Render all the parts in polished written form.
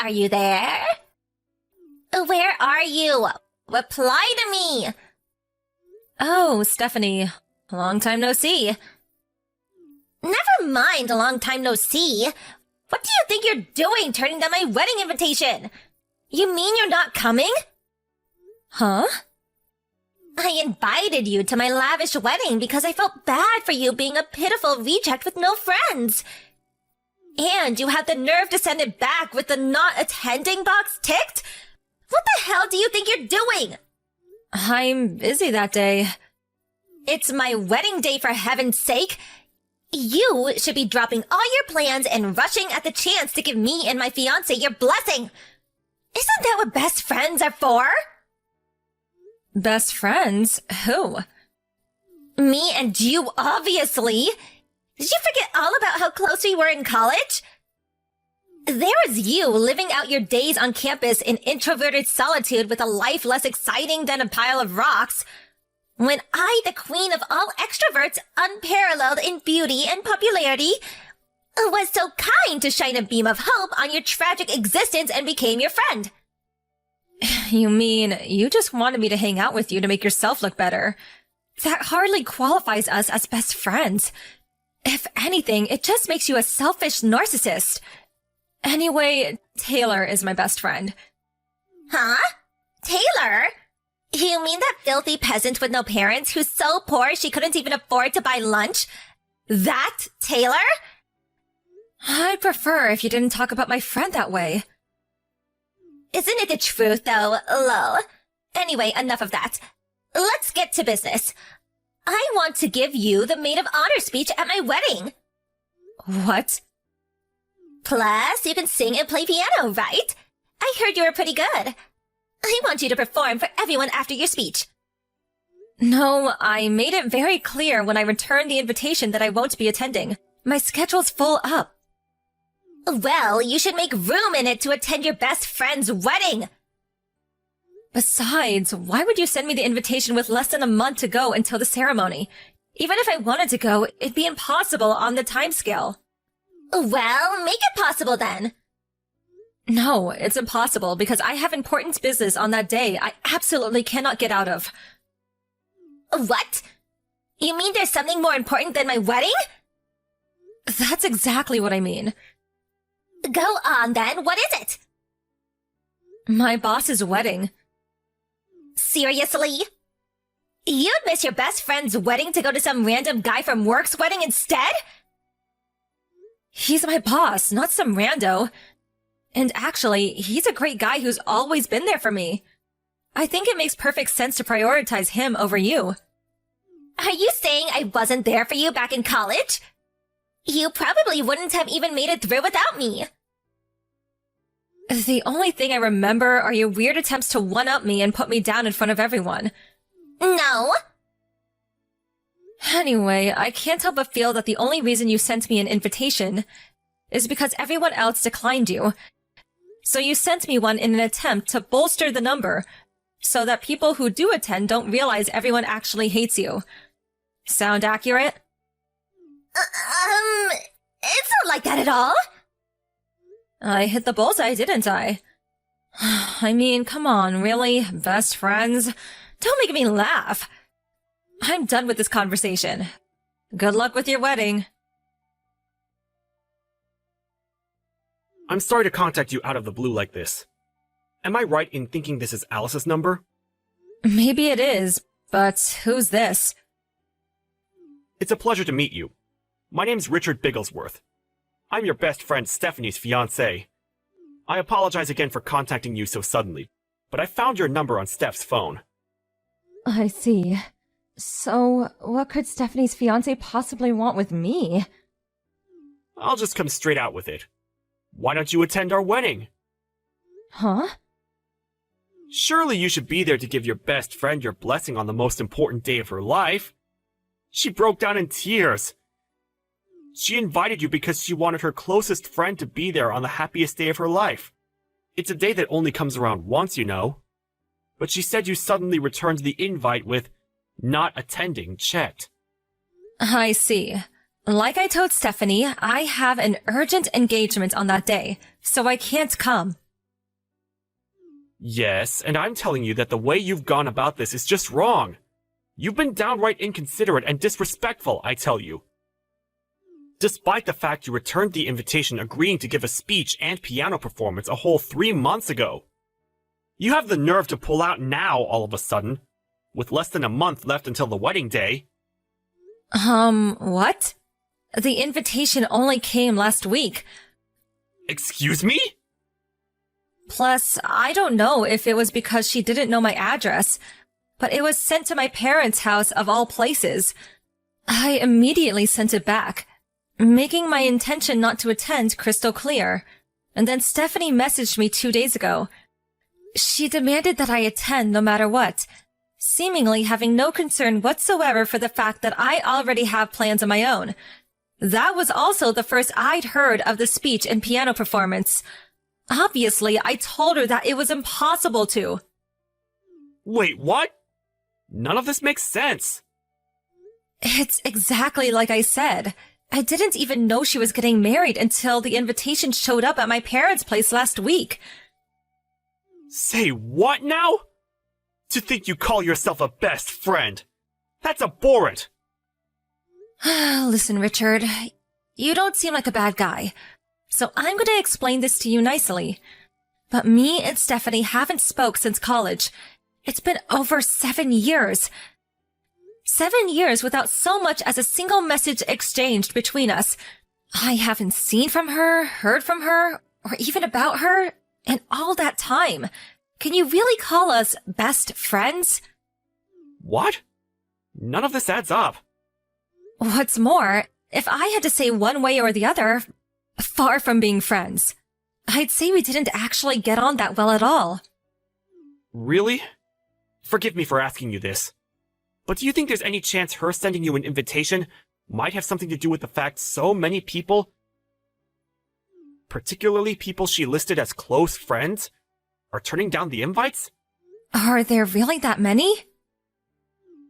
are you there? Where are you? Reply to me! Oh, Stephanie. Long time no see. Never mind a long time no see. What do you think you're doing turning down my wedding invitation? You mean you're not coming? Huh? I invited you to my lavish wedding because I felt bad for you being a pitiful reject with no friends. And you had the nerve to send it back with the not attending box ticked? What the hell do you think you're doing? I'm busy that day. It's my wedding day, for heaven's sake. You should be dropping all your plans and rushing at the chance to give me and my fiancé your blessing. Isn't that what best friends are for? Best friends? Who? Me and you, obviously. Did you forget all about how close we were in college? There was you living out your days on campus in introverted solitude with a life less exciting than a pile of rocks, when I, the queen of all extroverts, unparalleled in beauty and popularity, was so kind to shine a beam of hope on your tragic existence and became your friend. You mean you just wanted me to hang out with you to make yourself look better? That hardly qualifies us as best friends. If anything, it just makes you a selfish narcissist. Anyway, Taylor is my best friend. Huh? Taylor? You mean that filthy peasant with no parents who's so poor she couldn't even afford to buy lunch? That Taylor? I'd prefer if you didn't talk about my friend that way. Isn't it the truth, though, lol? Anyway, enough of that. Let's get to business. I want to give you the maid of honor speech at my wedding. What? Plus, you can sing and play piano, right? I heard you were pretty good. I want you to perform for everyone after your speech. No, I made it very clear when I returned the invitation that I won't be attending. My schedule's full up. Well, you should make room in it to attend your best friend's wedding. Besides, why would you send me the invitation with less than a month to go until the ceremony? Even if I wanted to go, it'd be impossible on the timescale. Well, make it possible then. No, it's impossible because I have important business on that day I absolutely cannot get out of. What? You mean there's something more important than my wedding? That's exactly what I mean. Go on then, what is it? My boss's wedding. Seriously? You'd miss your best friend's wedding to go to some random guy from work's wedding instead? He's my boss, not some rando. And actually, he's a great guy who's always been there for me. I think it makes perfect sense to prioritize him over you. Are you saying I wasn't there for you back in college? You probably wouldn't have even made it through without me. The only thing I remember are your weird attempts to one-up me and put me down in front of everyone. No. Anyway, I can't help but feel that the only reason you sent me an invitation is because everyone else declined you. So you sent me one in an attempt to bolster the number, so that people who do attend don't realize everyone actually hates you. Sound accurate? It's not like that at all. I hit the bullseye, didn't I? I mean, come on, really? Best friends? Don't make me laugh. I'm done with this conversation. Good luck with your wedding. I'm sorry to contact you out of the blue like this. Am I right in thinking this is Alice's number? Maybe it is, but who's this? It's a pleasure to meet you. My name's Richard Bigglesworth. I'm your best friend Stephanie's fiancé. I apologize again for contacting you so suddenly, but I found your number on Steph's phone. I see. So, what could Stephanie's fiancé possibly want with me? I'll just come straight out with it. Why don't you attend our wedding? Huh? Surely you should be there to give your best friend your blessing on the most important day of her life. She broke down in tears. She invited you because she wanted her closest friend to be there on the happiest day of her life. It's a day that only comes around once, you know. But she said you suddenly returned the invite with not attending checked. I see. Like I told Stephanie, I have an urgent engagement on that day, so I can't come. Yes, and I'm telling you that the way you've gone about this is just wrong. You've been downright inconsiderate and disrespectful, I tell you. Despite the fact you returned the invitation agreeing to give a speech and piano performance a whole 3 months ago. You have the nerve to pull out now all of a sudden, with less than a month left until the wedding day. What? The invitation only came last week. Excuse me? Plus, I don't know if it was because she didn't know my address, but it was sent to my parents' house of all places. I immediately sent it back, making my intention not to attend crystal clear. And then Stephanie messaged me 2 days ago. She demanded that I attend no matter what, seemingly having no concern whatsoever for the fact that I already have plans of my own. That was also the first I'd heard of the speech and piano performance. Obviously, I told her that it was impossible to. Wait, what? None of this makes sense. It's exactly like I said. I didn't even know she was getting married until the invitation showed up at my parents' place last week. Say what now? To think you call yourself a best friend. That's abhorrent. Listen, Richard, you don't seem like a bad guy, so I'm going to explain this to you nicely. But me and Stephanie haven't spoke since college. It's been over 7 years. 7 years without so much as a single message exchanged between us. I haven't seen from her, heard from her, or even about her in all that time. Can you really call us best friends? What? None of this adds up. What's more, if I had to say one way or the other, far from being friends, I'd say we didn't actually get on that well at all. Really? Forgive me for asking you this, but do you think there's any chance her sending you an invitation might have something to do with the fact so many people, particularly people she listed as close friends, are turning down the invites? Are there really that many?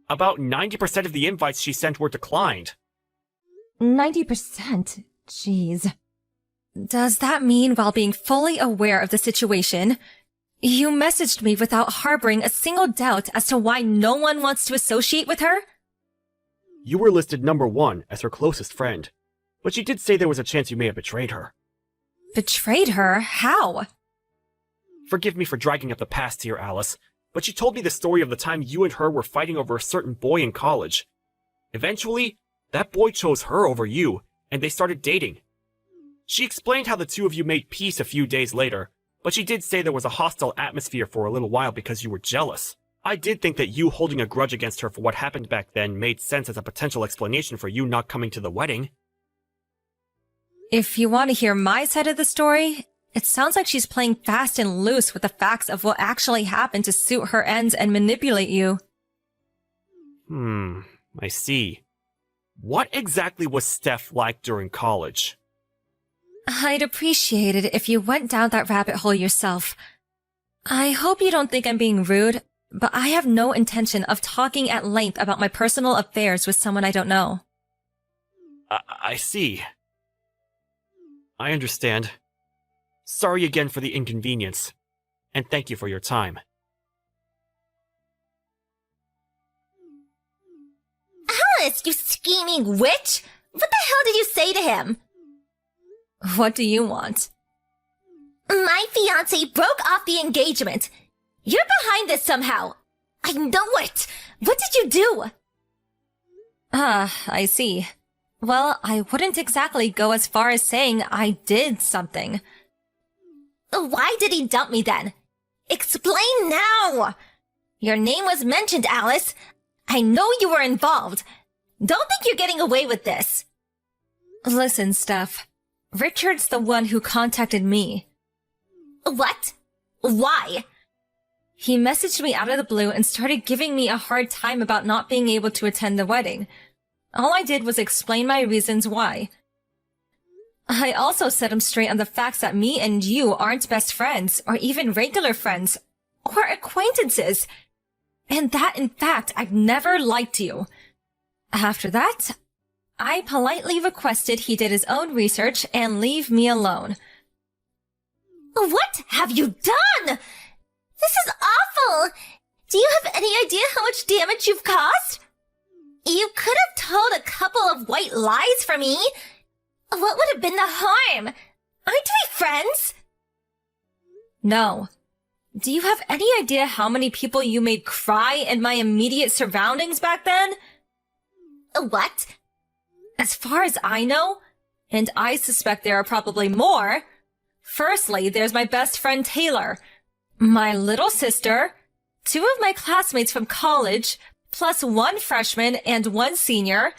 About 90% of the invites she sent were declined. 90%? Jeez. Does that mean while being fully aware of the situation, you messaged me without harboring a single doubt as to why no one wants to associate with her? You were listed number 1 as her closest friend, but she did say there was a chance you may have betrayed her. Betrayed her? How? Forgive me for dragging up the past here, Alice, but she told me the story of the time you and her were fighting over a certain boy in college. Eventually, that boy chose her over you, and they started dating. She explained how the two of you made peace a few days later, but she did say there was a hostile atmosphere for a little while because you were jealous. I did think that you holding a grudge against her for what happened back then made sense as a potential explanation for you not coming to the wedding. If you want to hear my side of the story, it sounds like she's playing fast and loose with the facts of what actually happened to suit her ends and manipulate you. I see. What exactly was Steph like during college? I'd appreciate it if you went down that rabbit hole yourself. I hope you don't think I'm being rude, but I have no intention of talking at length about my personal affairs with someone I don't know. I see. I understand. Sorry again for the inconvenience, and thank you for your time. Alice, you scheming witch! What the hell did you say to him? What do you want? My fiancé broke off the engagement. You're behind this somehow. I know it. What did you do? I see. Well, I wouldn't exactly go as far as saying I did something. Why did he dump me then? Explain now! Your name was mentioned, Alice. I know you were involved. Don't think you're getting away with this. Listen, Steph. Richard's the one who contacted me. What? Why? He messaged me out of the blue and started giving me a hard time about not being able to attend the wedding. All I did was explain my reasons why. I also set him straight on the facts that me and you aren't best friends, or even regular friends, or acquaintances, and that, in fact, I've never liked you. After that, I politely requested he did his own research and leave me alone. What have you done? This is awful! Do you have any idea how much damage you've caused? You could have told a couple of white lies for me. What would have been the harm? Aren't we friends? No. Do you have any idea how many people you made cry in my immediate surroundings back then? What? As far as I know, and I suspect there are probably more, firstly, there's my best friend Taylor, my little sister, 2 of my classmates from college, plus 1 freshman and 1 senior,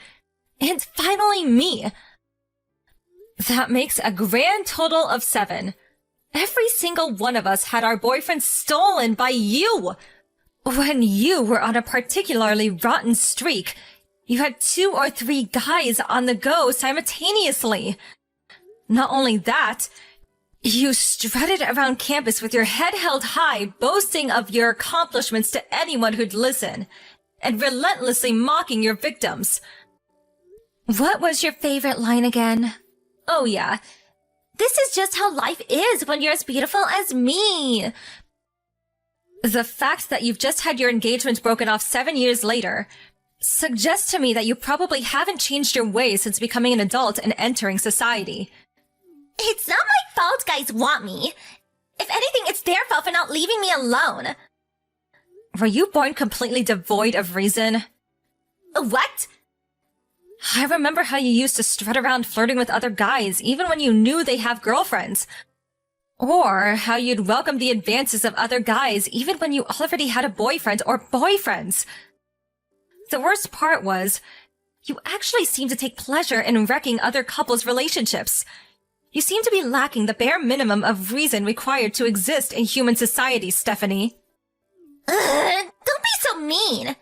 and finally me. That makes a grand total of 7. Every single one of us had our boyfriends stolen by you. When you were on a particularly rotten streak, you had 2 or 3 guys on the go simultaneously. Not only that, you strutted around campus with your head held high, boasting of your accomplishments to anyone who'd listen, and relentlessly mocking your victims. What was your favorite line again? Oh yeah, This is just how life is when you're as beautiful as me. the fact that you've just had your engagement broken off 7 years later suggests to me that you probably haven't changed your ways since becoming an adult and entering society. It's not my fault guys want me. If anything, it's their fault for not leaving me alone. Were you born completely devoid of reason? What? I remember how you used to strut around flirting with other guys even when you knew they have girlfriends. Or how you'd welcome the advances of other guys even when you already had a boyfriend or boyfriends. The worst part was, you actually seemed to take pleasure in wrecking other couples' relationships. You seem to be lacking the bare minimum of reason required to exist in human society, Stephanie. Don't be so mean.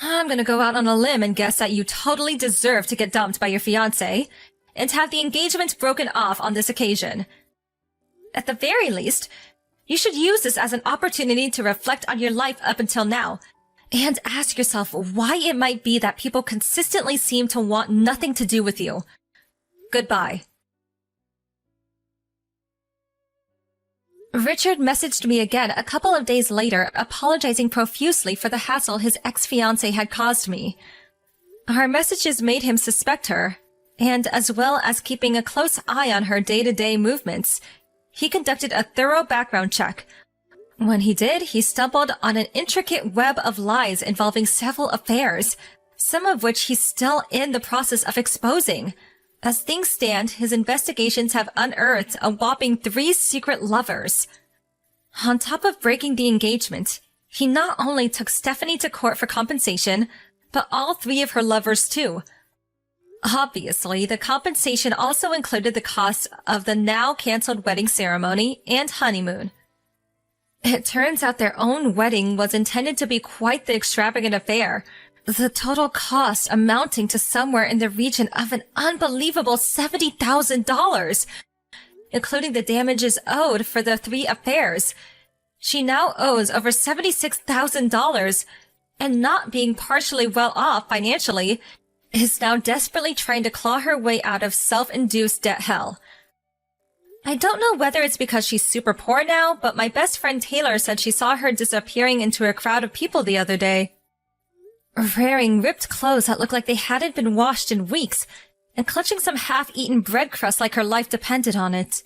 I'm gonna go out on a limb and guess that you totally deserve to get dumped by your fiancé and have the engagement broken off on this occasion. At the very least, you should use this as an opportunity to reflect on your life up until now and ask yourself why it might be that people consistently seem to want nothing to do with you. Goodbye. Richard messaged me again a couple of days later, apologizing profusely for the hassle his ex-fiancée had caused me. Our messages made him suspect her, and as well as keeping a close eye on her day-to-day movements, he conducted a thorough background check. When he did, he stumbled on an intricate web of lies involving several affairs, some of which he's still in the process of exposing. As things stand, his investigations have unearthed a whopping 3 secret lovers. On top of breaking the engagement, he not only took Stephanie to court for compensation, but all 3 of her lovers too. Obviously, the compensation also included the cost of the now-canceled wedding ceremony and honeymoon. It turns out their own wedding was intended to be quite the extravagant affair, the total cost amounting to somewhere in the region of an unbelievable $70,000, including the damages owed for the 3 affairs. She now owes over $76,000, and not being partially well off financially, is now desperately trying to claw her way out of self-induced debt hell. I don't know whether it's because she's super poor now, but my best friend Taylor said she saw her disappearing into a crowd of people the other day, wearing ripped clothes that looked like they hadn't been washed in weeks, and clutching some half-eaten bread crust like her life depended on it.